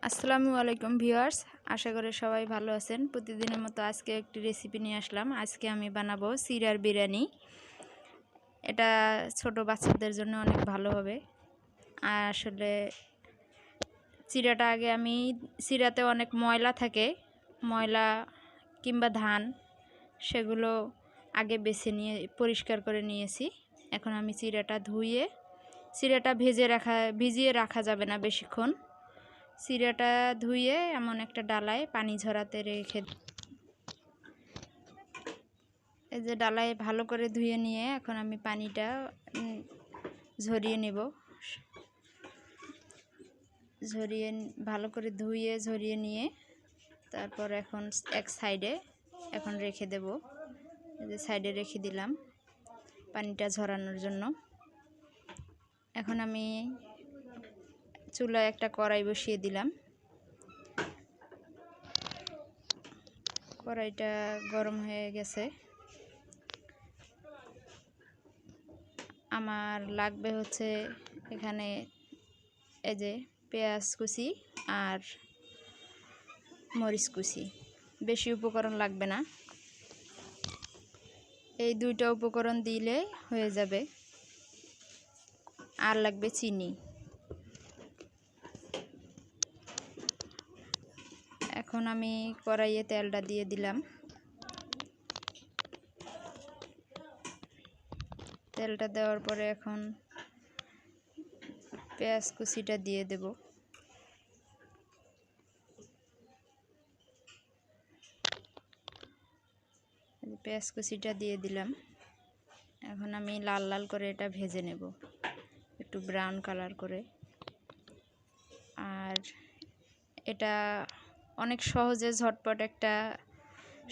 আসসালামু আলাইকুম ভিউয়ার্স, আশা করি সবাই ভালো আছেন। প্রতিদিনের মতো আজকে একটি রেসিপি নিয়ে আসলাম। আজকে আমি বানাবো চিড়ার বিরিয়ানি। এটা ছোট বাচ্চাদের জন্য অনেক ভালো হবে। আর আসলে চিড়াতে অনেক ময়লা থাকে, ময়লা কিংবা ধান, সেগুলো আগে বেছে নিয়ে পরিষ্কার করে নিয়েছি। এখন আমি চিড়াটা ভিজিয়ে রাখা যাবে না বেশিক্ষণ। চিড়াটা ধুয়ে এমন একটা ডালায় পানি ঝরাতে রেখে, এই যে ডালায় ভালো করে ধুয়ে নিয়ে এখন আমি পানিটা ঝরিয়ে নেব। ভালো করে ঝরিয়ে নিয়ে তারপর এখন এক সাইডে রেখে দেব। এই যে সাইডে রেখে দিলাম পানিটা ঝরানোর জন্য। এখন আমি চুলায় একটা কড়াই বসিয়ে দিলাম। কড়াইটা গরম হয়ে গেছে। আমার লাগবে হচ্ছে এখানে এই যে পেঁয়াজ কুচি আর মরিচ কুচি, বেশি উপকরণ লাগবে না। এই দুইটা উপকরণ দিলে হয়ে যাবে। আর লাগবে চিনি। এখন আমি কড়াইয়ে তেলটা দিয়ে দিলাম। তেলটা দেওয়ার পরে এখন পেঁয়াজ কুচিটা দিয়ে দেব। পেঁয়াজ কুচিটা দিয়ে দিলাম। এখন আমি লাল লাল করে এটা ভেজে নেব, একটু ব্রাউন কালার করে। আর এটা অনেক সহজে ঝটপট একটা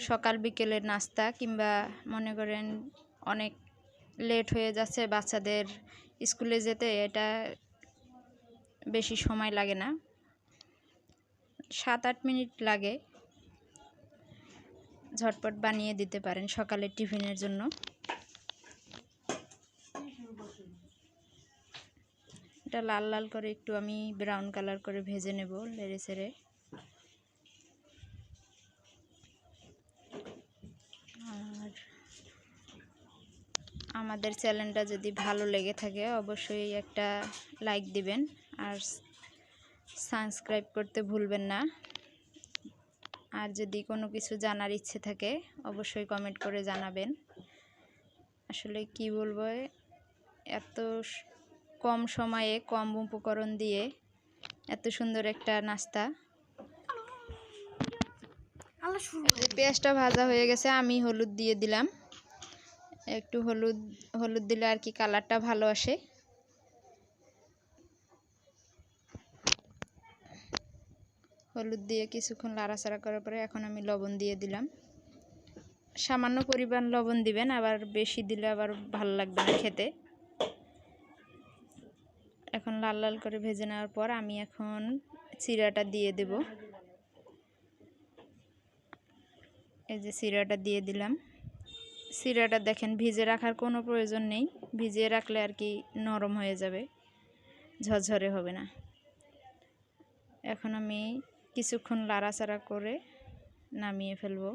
সকাল বিকেলের নাস্তা, কিংবা মনে করেন অনেক লেট হয়ে যাচ্ছে বাচ্চাদের স্কুলে যেতে, এটা বেশি সময় লাগে না, 7-8 মিনিট লাগে। ঝটপট বানিয়ে দিতে পারেন সকালের টিফিনের জন্য। এটা লাল লাল করে একটু আমি ব্রাউন কালার করে ভেজে নেব নেড়ে চেড়ে। আর আমাদের চ্যানেলটা যদি ভালো লেগে থাকে অবশ্যই একটা লাইক দিবেন আর সাবস্ক্রাইব করতে ভুলবেন না। আর যদি কোনো কিছু জানার ইচ্ছে থাকে অবশ্যই কমেন্ট করে জানাবেন। আসলে কি বলবো, এত কম সময়ে কম উপকরণ দিয়ে এত সুন্দর একটা নাস্তা। পেঁয়াজটা ভাজা হয়ে গেছে, আমি হলুদ দিয়ে দিলাম। একটু হলুদ দিলে আর কি কালারটা ভালো আসে। হলুদ দিয়ে কিছুক্ষণ নাড়াচাড়া করার পরে এখন আমি লবণ দিয়ে দিলাম। সামান্য পরিমাণ লবণ দিবেন, আবার বেশি দিলে আবার ভালো লাগবে না খেতে। এখন লাল লাল করে ভেজে নেওয়ার পর আমি এখন চিড়াটা দিয়ে দেব। এই যে চিড়াটা দিয়ে দিলাম। চিড়াটা দেখেন ভিজে রাখার কোনো প্রয়োজন নেই, ভিজিয়ে রাখলে আর কি নরম হয়ে যাবে, ঝরঝরে হবে না। এখন আমি কিছুক্ষণ নাড়াচাড়া করে নামিয়ে ফেলবো।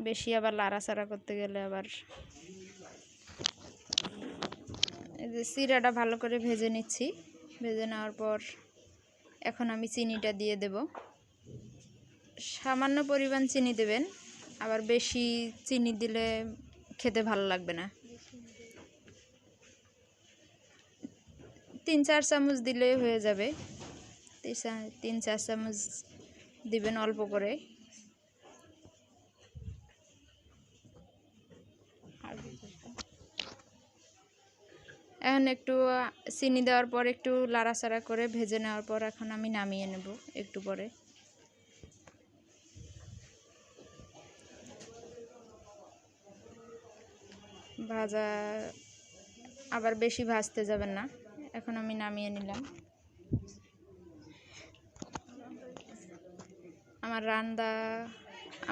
বেশি আবার নাড়াচাড়া করতে গেলে আবার, এই যে চিড়াটা ভালো করে ভেজে নিচ্ছি। ভেজে নেওয়ার পর এখন আমি চিনিটা দিয়ে দেব। সামান্য পরিমাণ চিনি দেবেন, আবার বেশি চিনি দিলে খেতে ভালো লাগবে না। 3-4 চামচ দিলে হয়ে যাবে। 3-4 চামচ দিবেন অল্প করে। এখন একটু চিনি দেওয়ার পর একটু নাড়াচাড়া করে ভেজে নেওয়ার পর এখন আমি নামিয়ে নেব একটু পরে। ভাজা আবার বেশি ভাজতে যাবেন না। এখন আমি নামিয়ে নিলাম।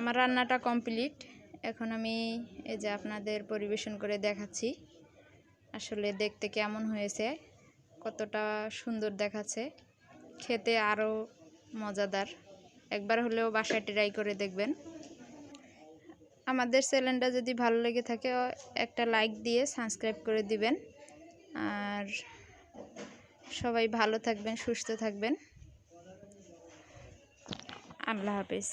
আমার রান্নাটা কমপ্লিট। এখন আমি এই যে আপনাদের পরিবেশন করে দেখাচ্ছি আসলে দেখতে কেমন হয়েছে। কতটা সুন্দর দেখাচ্ছে, খেতে আরও মজাদার। একবার হলেও বাসায় ট্রাই করে দেখবেন। আমাদের চ্যানেলটা যদি ভালো লেগে থাকে একটা লাইক দিয়ে সাবস্ক্রাইব করে দিবেন। আর সবাই ভালো থাকবেন, সুস্থ থাকবেন। আল্লাহ হাফেজ।